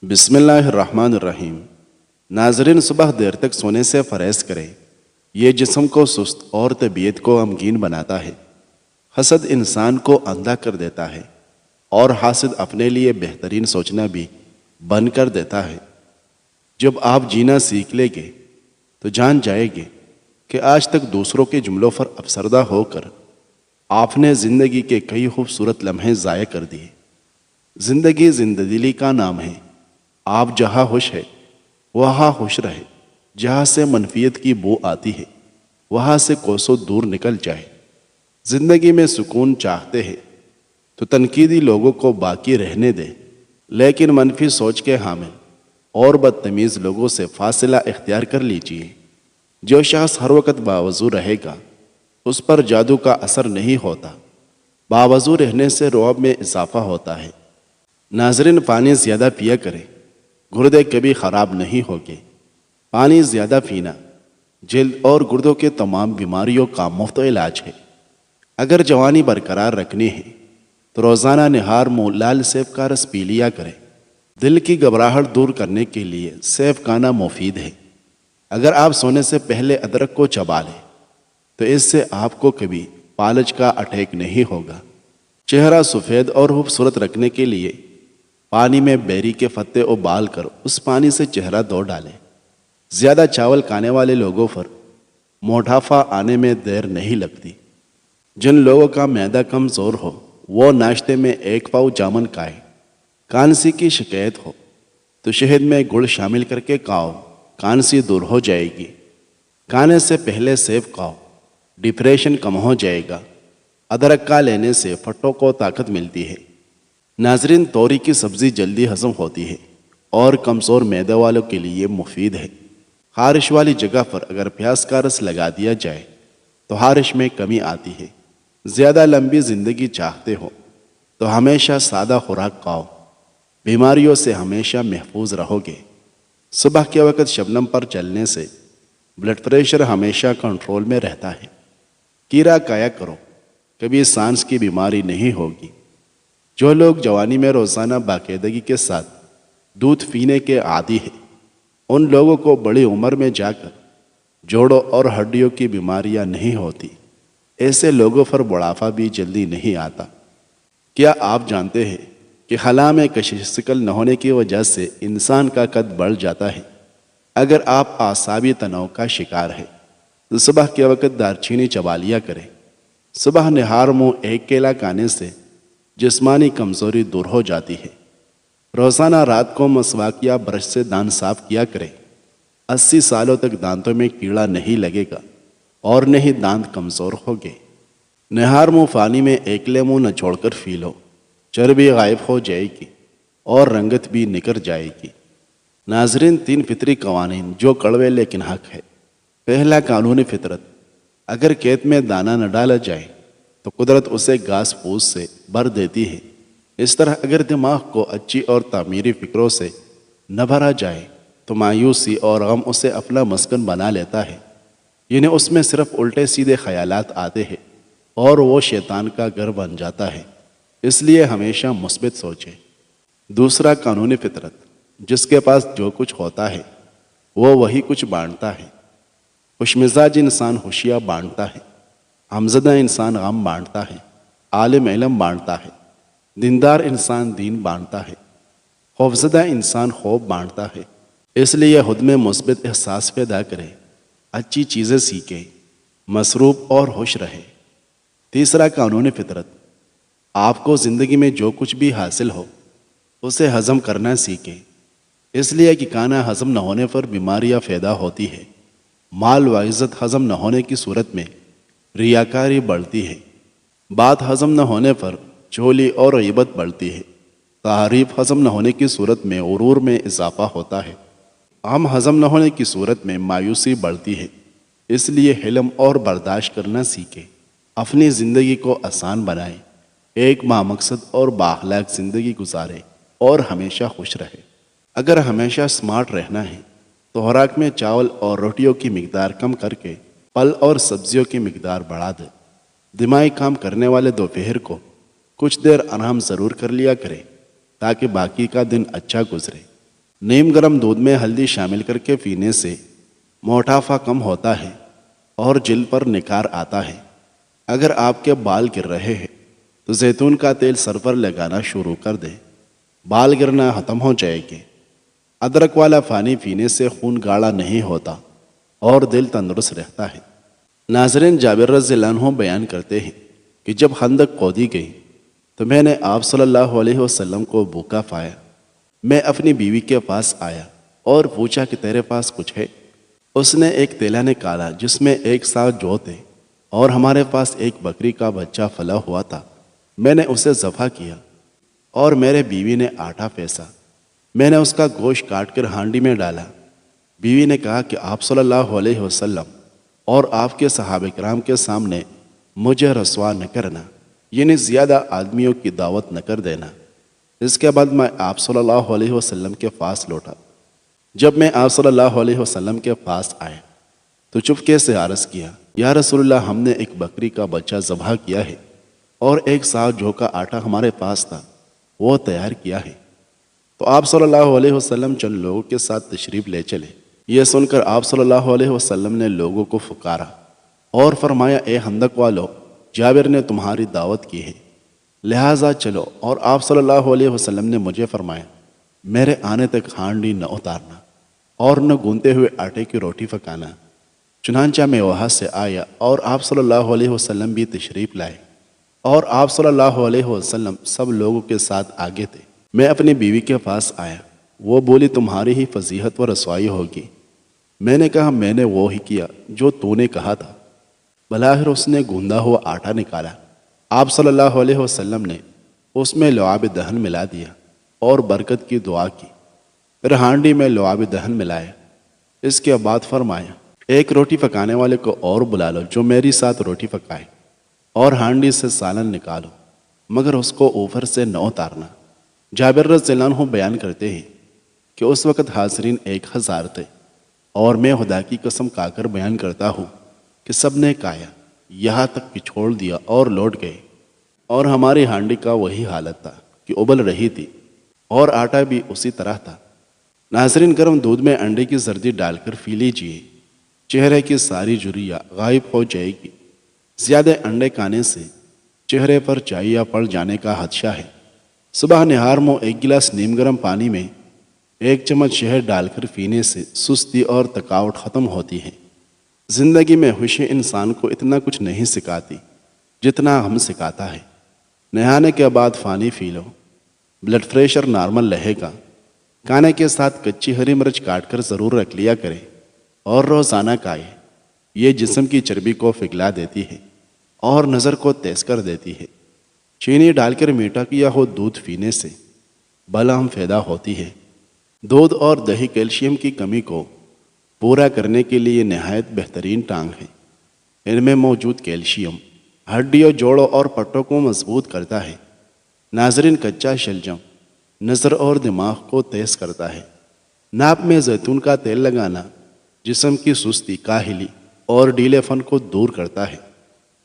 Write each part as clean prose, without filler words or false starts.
بسم اللہ الرحمن الرحیم۔ ناظرین، صبح دیر تک سونے سے پرہیز کریں، یہ جسم کو سست اور طبیعت کو غمگین بناتا ہے۔ حسد انسان کو اندھا کر دیتا ہے اور حاسد اپنے لیے بہترین سوچنا بھی بند کر دیتا ہے۔ جب آپ جینا سیکھ لیں گے تو جان جائیں گے کہ آج تک دوسروں کے جملوں پر افسردہ ہو کر آپ نے زندگی کے کئی خوبصورت لمحے ضائع کر دیے۔ زندگی زنددلی کا نام ہے۔ آپ جہاں خوش ہے وہاں خوش رہے۔ جہاں سے منفیت کی بو آتی ہے وہاں سے کوسوں دور نکل جائے۔ زندگی میں سکون چاہتے ہیں تو تنقیدی لوگوں کو باقی رہنے دیں، لیکن منفی سوچ کے حامل اور بدتمیز لوگوں سے فاصلہ اختیار کر لیجئے۔ جو شخص ہر وقت باوضو رہے گا اس پر جادو کا اثر نہیں ہوتا۔ باوضو رہنے سے رعب میں اضافہ ہوتا ہے۔ ناظرین، پانی زیادہ پیا کریں، گردے کبھی خراب نہیں ہوگے۔ پانی زیادہ پینا جلد اور گردوں کے تمام بیماریوں کا مفت علاج ہے۔ اگر جوانی برقرار رکھنی ہے تو روزانہ نہار منہ لال سیب کا رس پی لیا کریں۔ دل کی گھبراہٹ دور کرنے کے لیے سیب کھانا مفید ہے۔ اگر آپ سونے سے پہلے ادرک کو چبا لیں تو اس سے آپ کو کبھی فالج کا اٹیک نہیں ہوگا۔ چہرہ سفید اور خوبصورت رکھنے کے لیے پانی میں بیری کے پتے ابال کر اس پانی سے چہرہ دھو ڈالیں۔ زیادہ چاول کھانے والے لوگوں پر موٹاپا آنے میں دیر نہیں لگتی۔ جن لوگوں کا معدہ کمزور ہو وہ ناشتے میں 1 پاؤ جامن کھائیں۔ کانسی کی شکایت ہو تو شہد میں گڑ شامل کر کے کھاؤ، کانسی دور ہو جائے گی۔ کھانے سے پہلے سیب کھاؤ، ڈپریشن کم ہو جائے گا۔ ادرک کا لینے سے پھٹوں کو طاقت ملتی ہے۔ ناظرین، توری کی سبزی جلدی ہضم ہوتی ہے اور کمزور معدے والوں کے لیے مفید ہے۔ خارش والی جگہ پر اگر پیاز کا رس لگا دیا جائے تو خارش میں کمی آتی ہے۔ زیادہ لمبی زندگی چاہتے ہو تو ہمیشہ سادہ خوراک کھاؤ، بیماریوں سے ہمیشہ محفوظ رہو گے۔ صبح کے وقت شبنم پر چلنے سے بلڈ پریشر ہمیشہ کنٹرول میں رہتا ہے۔ کیڑا کایا کرو، کبھی سانس کی بیماری نہیں ہوگی۔ جو لوگ جوانی میں روزانہ باقاعدگی کے ساتھ دودھ پینے کے عادی ہیں ان لوگوں کو بڑی عمر میں جا کر جوڑوں اور ہڈیوں کی بیماریاں نہیں ہوتی۔ ایسے لوگوں پر بڑھاپا بھی جلدی نہیں آتا۔ کیا آپ جانتے ہیں کہ خلا میں کشش ثقل نہ ہونے کی وجہ سے انسان کا قد بڑھ جاتا ہے؟ اگر آپ اعصابی تناؤ کا شکار ہیں تو صبح کے وقت دارچینی چبا لیا کریں۔ صبح نہار منہ 1 کیلا کھانے سے جسمانی کمزوری دور ہو جاتی ہے۔ روزانہ رات کو مسواک یا برش سے دانت صاف کیا کریں۔ 80 سالوں تک دانتوں میں کیڑا نہیں لگے گا اور نہ ہی دانت کمزور ہوگے۔ نہار منہ پانی میں 1 لیموں نچوڑ کر پی لو، چربی غائب ہو جائے گی اور رنگت بھی نکر جائے گی۔ ناظرین، 3 فطری قوانین جو کڑوے لیکن حق ہے۔ پہلا، قانون فطرت۔ اگر کھیت میں دانہ نہ ڈالا جائے تو قدرت اسے گھاس پھوس سے بھر دیتی ہے۔ اس طرح اگر دماغ کو اچھی اور تعمیری فکروں سے نہ بھرا جائے تو مایوسی اور غم اسے اپنا مسکن بنا لیتا ہے۔ یعنی اس میں صرف الٹے سیدھے خیالات آتے ہیں اور وہ شیطان کا گھر بن جاتا ہے۔ اس لیے ہمیشہ مثبت سوچیں۔ دوسرا، قانون فطرت۔ جس کے پاس جو کچھ ہوتا ہے وہ وہی کچھ بانٹتا ہے۔ خوش مزاج انسان خوشیاں بانٹتا ہے، غمزدہ انسان غم بانٹتا ہے، عالم علم بانٹتا ہے، دیندار انسان دین بانٹتا ہے، خوفزدہ انسان خوف بانٹتا ہے۔ اس لیے خود میں مثبت احساس پیدا کریں، اچھی چیزیں سیکھیں، مصروف اور خوش رہیں۔ تیسرا، قانون فطرت۔ آپ کو زندگی میں جو کچھ بھی حاصل ہو اسے ہضم کرنا سیکھیں۔ اس لیے کہ کھانا ہضم نہ ہونے پر بیماریاں پیدا ہوتی ہے۔ مال و عزت ہضم نہ ہونے کی صورت میں ریاکاری بڑھتی ہے۔ بات ہضم نہ ہونے پر چولی اور غیبت بڑھتی ہے۔ تعریف ہضم نہ ہونے کی صورت میں غرور میں اضافہ ہوتا ہے۔ غم ہضم نہ ہونے کی صورت میں مایوسی بڑھتی ہے۔ اس لیے حلم اور برداشت کرنا سیکھیں۔ اپنی زندگی کو آسان بنائیں، ایک مقصد اور بااخلاق زندگی گزاریں اور ہمیشہ خوش رہیں۔ اگر ہمیشہ سمارٹ رہنا ہے تو خوراک میں چاول اور روٹیوں کی مقدار کم کر کے پھل اور سبزیوں کی مقدار بڑھا دیں۔ دماغی کام کرنے والے دوپہر کو کچھ دیر آرام ضرور کر لیا کریں تاکہ باقی کا دن اچھا گزرے۔ نیم گرم دودھ میں ہلدی شامل کر کے پینے سے موٹافا کم ہوتا ہے اور جلد پر نکھار آتا ہے۔ اگر آپ کے بال گر رہے ہیں تو زیتون کا تیل سر پر لگانا شروع کر دیں، بال گرنا ختم ہو جائے گے۔ ادرک والا پانی پینے سے خون گاڑھا نہیں ہوتا اور دل تندرست رہتا ہے۔ ناظرین، جابر رضی اللہ عنہ بیان کرتے ہیں کہ جب خندق کھودی گئی تو میں نے آپ صلی اللہ علیہ وسلم کو بھوکا پایا۔ میں اپنی بیوی کے پاس آیا اور پوچھا کہ تیرے پاس کچھ ہے؟ اس نے ایک تیلا نکالا جس میں 1 سا جو تھے اور ہمارے پاس ایک بکری کا بچہ پھلا ہوا تھا۔ میں نے اسے ذبح کیا اور میرے بیوی نے آٹا پیسا۔ میں نے اس کا گوشت کاٹ کر ہانڈی میں ڈالا۔ بیوی نے کہا کہ آپ صلی اللہ علیہ وسلم اور آپ کے صحابہ کرام کے سامنے مجھے رسوا نہ کرنا، یعنی زیادہ آدمیوں کی دعوت نہ کر دینا۔ اس کے بعد میں آپ صلی اللہ علیہ وسلم کے پاس لوٹا۔ جب میں آپ صلی اللہ علیہ وسلم کے پاس آیا تو چپکے سے عرض کیا، یا رسول اللہ، ہم نے ایک بکری کا بچہ ذبح کیا ہے اور 1 سا جو کا آٹا ہمارے پاس تھا وہ تیار کیا ہے۔ تو آپ صلی اللہ علیہ وسلم چند لوگوں کے ساتھ تشریف لے چلے۔ یہ سن کر آپ صلی اللہ علیہ وسلم نے لوگوں کو پکارا اور فرمایا، اے خندق والو، جابر نے تمہاری دعوت کی ہے، لہٰذا چلو۔ اور آپ صلی اللہ علیہ وسلم نے مجھے فرمایا، میرے آنے تک ہانڈی نہ اتارنا اور نہ گونتے ہوئے آٹے کی روٹی پکانا۔ چنانچہ میں وہاں سے آیا اور آپ صلی اللہ علیہ وسلم بھی تشریف لائے اور آپ صلی اللہ علیہ وسلم سب لوگوں کے ساتھ آگے تھے۔ میں اپنی بیوی کے پاس آیا، وہ بولی، تمہاری ہی فضیحت و رسوائی ہوگی۔ میں نے کہا، میں نے وہ ہی کیا جو تو نے کہا تھا۔ بلاخر اس نے گوندا ہوا آٹا نکالا۔ آپ صلی اللہ علیہ وسلم نے اس میں لعاب دہن ملا دیا اور برکت کی دعا کی، پھر ہانڈی میں لعاب دہن ملایا۔ اس کے بعد فرمایا، ایک روٹی پکانے والے کو اور بلا لو جو میری ساتھ روٹی پکائے، اور ہانڈی سے سالن نکالو، مگر اس کو اوپر سے نہ اتارنا۔ جابر رضی اللہ عنہ بیان کرتے ہیں کہ اس وقت حاضرین 1000 تھے، اور میں خدا کی قسم کھا کر بیان کرتا ہوں کہ سب نے کھایا، یہاں تک کہ چھوڑ دیا اور لوٹ گئے، اور ہماری ہانڈی کا وہی حالت تھا کہ ابل رہی تھی اور آٹا بھی اسی طرح تھا۔ ناظرین، گرم دودھ میں انڈے کی زردی ڈال کر پی لیجئے، چہرے کی ساری جھریاں غائب ہو جائے گی۔ زیادہ انڈے کھانے سے چہرے پر چائیا پڑ جانے کا خدشہ ہے۔ صبح نہار میں 1 گلاس نیم گرم پانی میں 1 چمچ شہد ڈال کر پینے سے سستی اور تھکاوٹ ختم ہوتی ہے۔ زندگی میں خوشی انسان کو اتنا کچھ نہیں سکھاتی جتنا ہم سکھاتا ہے۔ نہانے کے بعد پانی پی لو، بلڈ پریشر نارمل رہے گا۔ کھانے کے ساتھ کچی ہری مرچ کاٹ کر ضرور رکھ لیا کرے اور روزانہ کھائے۔ یہ جسم کی چربی کو پگھلا دیتی ہے اور نظر کو تیز کر دیتی ہے۔ چینی ڈال کر میٹھا کیا ہو دودھ پینے سے بلغم پیدا ہوتی ہے۔ دودھ اور دہی کیلشیم کی کمی کو پورا کرنے کے لیے نہایت بہترین ٹانگ ہے۔ ان میں موجود کیلشیم ہڈیوں، جوڑوں اور پٹوں کو مضبوط کرتا ہے۔ ناظرین، کچا شلجم نظر اور دماغ کو تیز کرتا ہے۔ ناک میں زیتون کا تیل لگانا جسم کی سستی، کاہلی اور ڈھیلے پن کو دور کرتا ہے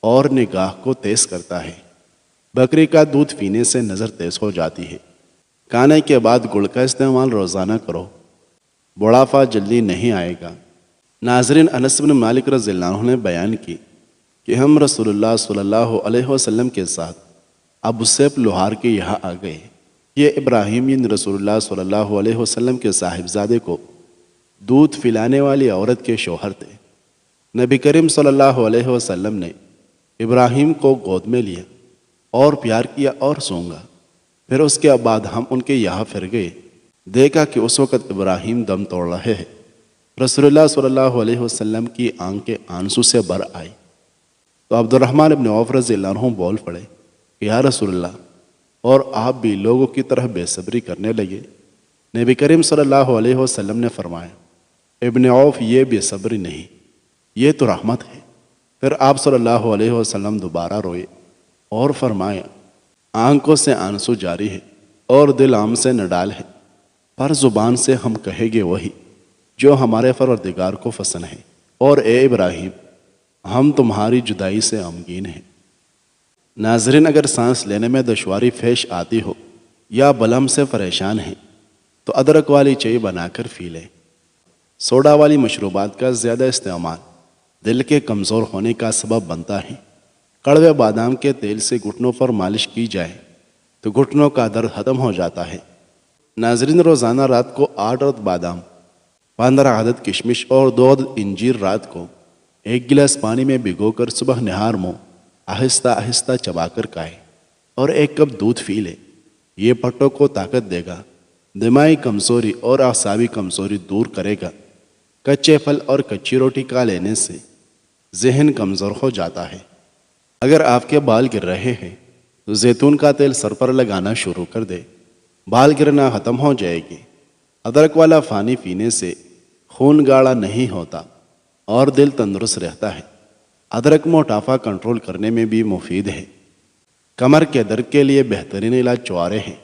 اور نگاہ کو تیز کرتا ہے۔ بکری کا دودھ پینے سے نظر تیز ہو جاتی ہے۔ کھانے کے بعد گڑ کا استعمال روزانہ کرو، بڑھاپا جلدی نہیں آئے گا۔ ناظرین، انس بن مالک رضی اللہ عنہ نے بیان کی کہ ہم رسول اللہ صلی اللہ علیہ وسلم کے ساتھ ابو سیب لوہار کے یہاں آ گئے۔ یہ ابراہیم یعنی رسول اللہ صلی اللہ علیہ وسلم کے صاحبزادے کو دودھ پلانے والی عورت کے شوہر تھے۔ نبی کریم صلی اللہ علیہ وسلم نے ابراہیم کو گود میں لیا اور پیار کیا اور سونگا۔ پھر اس کے بعد ہم ان کے یہاں پھر گئے، دیکھا کہ اس وقت ابراہیم دم توڑ رہے ہیں۔ رسول اللہ صلی اللہ علیہ وسلم کی آنکھیں آنسو سے بھر آئی تو عبد الرحمن ابن عوف رضی اللہ عنہ بول پڑے کہ یا رسول اللہ، اور آپ بھی لوگوں کی طرح بے صبری کرنے لگے۔ نبی کریم صلی اللہ علیہ وسلم نے فرمایا، ابن عوف، یہ بے صبری نہیں، یہ تو رحمت ہے۔ پھر آپ صلی اللہ علیہ وسلم دوبارہ روئے اور فرمایا، آنکھوں سے آنسو جاری ہے اور دل آم سے نڈال ہے، پر زبان سے ہم کہیں گے وہی جو ہمارے پروردگار کو پسند ہے، اور اے ابراہیم، ہم تمہاری جدائی سے غمگین ہیں۔ ناظرین، اگر سانس لینے میں دشواری پیش آتی ہو یا بلم سے پریشان ہیں تو ادرک والی چائے بنا کر پی لیں۔ سوڈا والی مشروبات کا زیادہ استعمال دل کے کمزور ہونے کا سبب بنتا ہے۔ کڑوے بادام کے تیل سے گھٹنوں پر مالش کی جائے تو گھٹنوں کا درد ختم ہو جاتا ہے۔ ناظرین، روزانہ رات کو 8 عدد بادام، 15 عدد کشمش اور 2 عدد انجیر رات کو 1 گلاس پانی میں بھگو کر صبح نہار منہ آہستہ آہستہ چبا کر کھائے اور 1 کپ دودھ پی لے۔ یہ پٹوں کو طاقت دے گا، دماغی کمزوری اور اعصابی کمزوری دور کرے گا۔ کچے پھل اور کچی روٹی کھا لینے سے ذہن کمزور ہو جاتا ہے۔ اگر آپ کے بال گر رہے ہیں تو زیتون کا تیل سر پر لگانا شروع کر دے، بال گرنا ختم ہو جائے گی۔ ادرک والا پانی پینے سے خون گاڑھا نہیں ہوتا اور دل تندرست رہتا ہے۔ ادرک موٹاپا کنٹرول کرنے میں بھی مفید ہے۔ کمر کے درد کے لیے بہترین علاج چوارے ہیں۔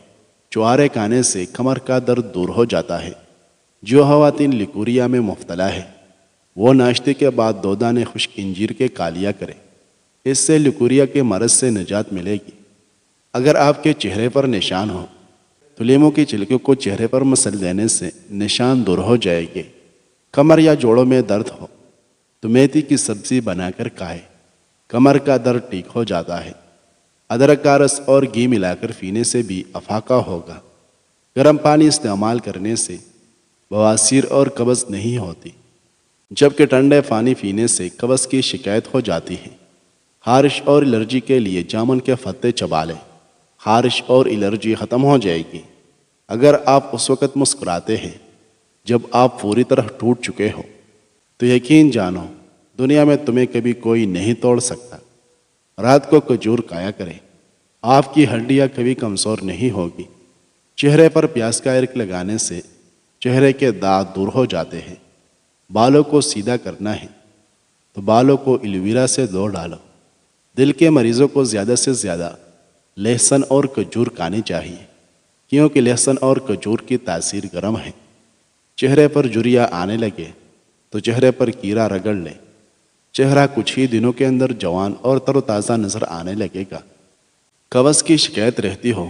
چوارے کھانے سے کمر کا درد دور ہو جاتا ہے۔ جو خواتین لیکوریا میں مبتلا ہے وہ ناشتے کے بعد 2 دانے خشک انجیر کے کھا لیا کریں۔ اس سے لیکوریا کے مرض سے نجات ملے گی۔ اگر آپ کے چہرے پر نشان ہو تو لیموں کی چھلکے کو چہرے پر مسل دینے سے نشان دور ہو جائے گے۔ کمر یا جوڑوں میں درد ہو تو میتھی کی سبزی بنا کر کھائے، کمر کا درد ٹھیک ہو جاتا ہے۔ ادرک کا رس اور گھی ملا کر پینے سے بھی افاقہ ہوگا۔ گرم پانی استعمال کرنے سے بواسیر اور قبض نہیں ہوتی، جبکہ ٹھنڈے پانی پینے سے قبض کی شکایت ہو جاتی ہے۔ خارش اور الرجی کے لیے جامن کے پتے چبا لیں، خارش اور الرجی ختم ہو جائے گی۔ اگر آپ اس وقت مسکراتے ہیں جب آپ پوری طرح ٹوٹ چکے ہو تو یقین جانو دنیا میں تمہیں کبھی کوئی نہیں توڑ سکتا۔ رات کو کھجور کھایا کریں، آپ کی ہڈیاں کبھی کمزور نہیں ہوگی۔ چہرے پر پیاز کا عرق لگانے سے چہرے کے داغ دور ہو جاتے ہیں۔ بالوں کو سیدھا کرنا ہے تو بالوں کو ایلوویرا سے دھو ڈالو۔ دل کے مریضوں کو زیادہ سے زیادہ لہسن اور کھجور کھانی چاہیے، کیونکہ لہسن اور کھجور کی تاثیر گرم ہے۔ چہرے پر جھریاں آنے لگے تو چہرے پر کیرا رگڑ لیں، چہرہ کچھ ہی دنوں کے اندر جوان اور تر و تازہ نظر آنے لگے گا۔ قبض کی شکایت رہتی ہو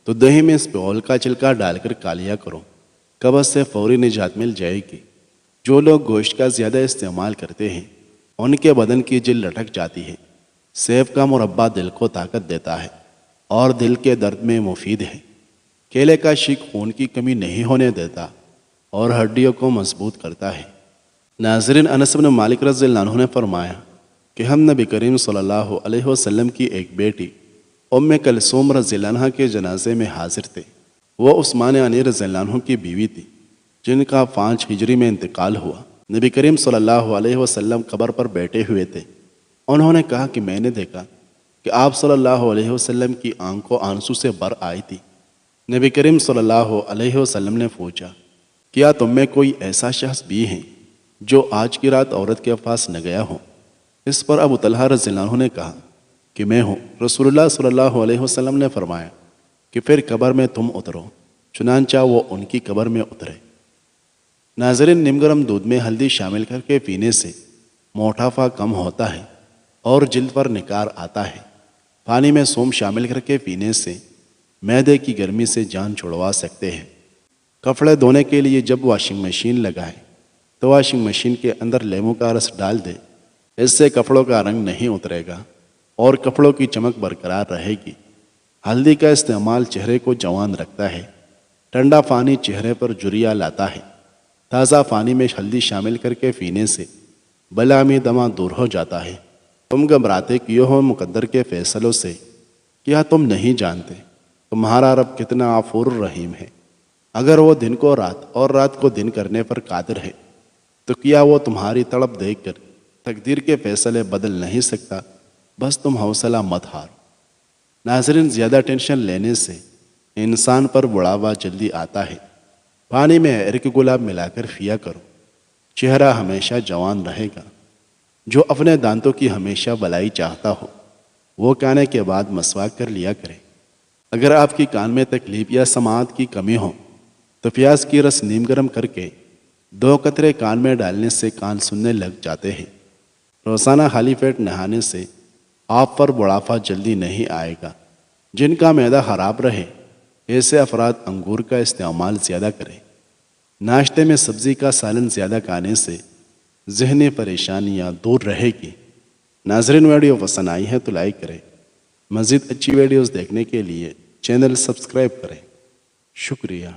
تو دہی میں اسپیول کا چھلکا ڈال کر کھا لیا کرو، قبض سے فوری نجات مل جائے گی۔ جو لوگ گوشت کا زیادہ استعمال کرتے ہیں ان کے بدن کی جلد لٹک جاتی ہے۔ سیب کا مربع دل کو طاقت دیتا ہے اور دل کے درد میں مفید ہے۔ کیلے کا شیک خون کی کمی نہیں ہونے دیتا اور ہڈیوں کو مضبوط کرتا ہے۔ ناظرین، انس بن مالک رضی اللہ عنہ نے فرمایا کہ ہم نبی کریم صلی اللہ علیہ وسلم کی ایک بیٹی ام کلثوم رضی اللہ عنہ کے جنازے میں حاضر تھے۔ وہ عثمان غنی رضی اللہ عنہ کی بیوی تھی جن کا 5 ہجری میں انتقال ہوا۔ نبی کریم صلی اللہ علیہ وسلم قبر پر بیٹھے ہوئے تھے۔ انہوں نے کہا کہ میں نے دیکھا کہ آپ صلی اللہ علیہ وسلم کی آنکھوں آنسو سے بھر آئی تھی۔ نبی کریم صلی اللہ علیہ وسلم نے پوچھا، کیا تم میں کوئی ایسا شخص بھی ہے جو آج کی رات عورت کے پاس نہ گیا ہو؟ اس پر ابو طلحہ رضی اللہ عنہ نے کہا کہ میں ہوں۔ رسول اللہ صلی اللہ علیہ وسلم نے فرمایا کہ پھر قبر میں تم اترو۔ چنانچہ وہ ان کی قبر میں اترے۔ ناظرین، نیم گرم دودھ میں ہلدی شامل کر کے پینے سے موٹاپا کم ہوتا ہے اور جلد پر نکھار آتا ہے۔ پانی میں سونف شامل کر کے پینے سے معدے کی گرمی سے جان چھڑوا سکتے ہیں۔ کپڑے دھونے کے لیے جب واشنگ مشین لگائیں تو واشنگ مشین کے اندر لیموں کا رس ڈال دیں۔ اس سے کپڑوں کا رنگ نہیں اترے گا اور کپڑوں کی چمک برقرار رہے گی۔ ہلدی کا استعمال چہرے کو جوان رکھتا ہے۔ ٹھنڈا پانی چہرے پر جھریاں لاتا ہے۔ تازہ پانی میں ہلدی شامل کر کے پینے سے بلامی دمہ دور ہو جاتا ہے۔ تم گھبراتے کیوں ہو مقدر کے فیصلوں سے؟ کیا تم نہیں جانتے تمہارا رب کتنا غفور الرحیم ہے؟ اگر وہ دن کو رات اور رات کو دن کرنے پر قادر ہے تو کیا وہ تمہاری تڑپ دیکھ کر تقدیر کے فیصلے بدل نہیں سکتا؟ بس تم حوصلہ مت ہارو۔ ناظرین، زیادہ ٹینشن لینے سے انسان پر بڑھاوا جلدی آتا ہے۔ پانی میں عرق گلاب ملا کر پیا کرو، چہرہ ہمیشہ جوان رہے گا۔ جو اپنے دانتوں کی ہمیشہ بلائی چاہتا ہو وہ کھانے کے بعد مسواک کر لیا کرے۔ اگر آپ کی کان میں تکلیف یا سماعت کی کمی ہو تو پیاز کی رس نیم گرم کر کے 2 قطرے کان میں ڈالنے سے کان سننے لگ جاتے ہیں۔ روزانہ خالی پیٹ نہانے سے آپ پر بڑھاپا جلدی نہیں آئے گا۔ جن کا معدہ خراب رہے ایسے افراد انگور کا استعمال زیادہ کریں۔ ناشتے میں سبزی کا سالن زیادہ کھانے سے ذہنی پریشانیاں دور رہے گی۔ ناظرین، ویڈیو پسند آئی ہے تو لائک کریں۔ مزید اچھی ویڈیوز دیکھنے کے لیے چینل سبسکرائب کریں۔ شکریہ۔